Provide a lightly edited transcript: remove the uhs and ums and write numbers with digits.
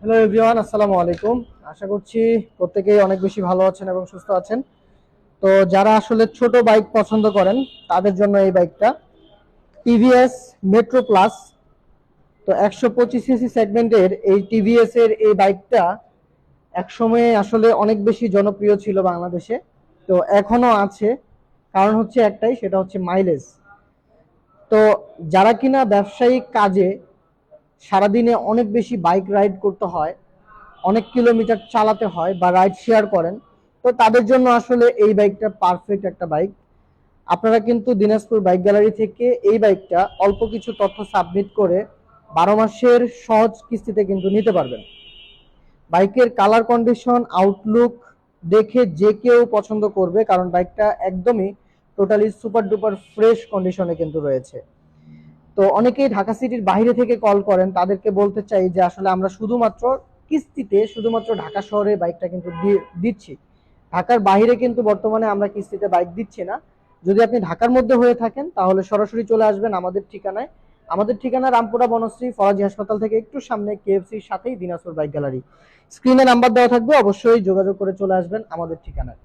Hello everyone, আসসালামু আলাইকুম। আশা করছি প্রত্যেকেই অনেক বেশি ভালো আছেন এবং সুস্থ আছেন। তো যারা আসলে ছোট বাইক পছন্দ করেন তাদের জন্য এই বাইকটা টিভিএস মেট্রো প্লাস। তো 125 সিসি সেগমেন্টের এই টিভিএস এর এই বাইকটা একসময়ে আসলে অনেক বেশি জনপ্রিয় ছিল বাংলাদেশে। তো এখনো আছে, কারণ হচ্ছে একটাই, সেটা হচ্ছে মাইলেজ। তো যারা কিনা ব্যবসায়িক কাজে সারাদিনে অনেক বেশি বাইক রাইড করতে হয়, অনেক কিলোমিটার চালাতে হয় বা রাইড শেয়ার করেন, তো তাদের জন্য আসলে এই বাইকটা পারফেক্ট একটা বাইক। আপনারা কিন্তু দিনাজপুর বাইক গ্যালারি থেকে এই বাইকটা অল্প কিছু তথ্য সাবমিট করে 12 মাসের সহজ কিস্তিতে কিন্তু নিতে পারবেন। বাইকের কালার কন্ডিশন আউটলুক দেখে যে কেউ পছন্দ করবে, কারণ বাইকটা একদমই টোটালি সুপার ডুপার ফ্রেশ কন্ডিশনে কিন্তু রয়েছে। তো অনেকেই ঢাকা সিটির বাইরে থেকে কল করেন, তাদেরকে বলতে চাই যে আসলে আমরা শুধুমাত্র কিস্তিতে শুধুমাত্র ঢাকা শহরে বাইকটা কিন্তু দিচ্ছি। ঢাকার বাইরে কিন্তু বর্তমানে আমরা কিস্তিতে বাইক দিচ্ছি না। যদি আপনি ঢাকার মধ্যে হয়ে থাকেন তাহলে সরাসরি চলে আসবেন আমাদের ঠিকানায়। আমাদের ঠিকানা রামপুরা বনশ্রী ফরাজি হাসপাতাল থেকে একটু সামনে, কেএফসির সাথেই দিনাজপুর বাইক গ্যালারি। স্ক্রিনে নাম্বার দেওয়া থাকবে, অবশ্যই যোগাযোগ করে চলে আসবেন আমাদের ঠিকানায়।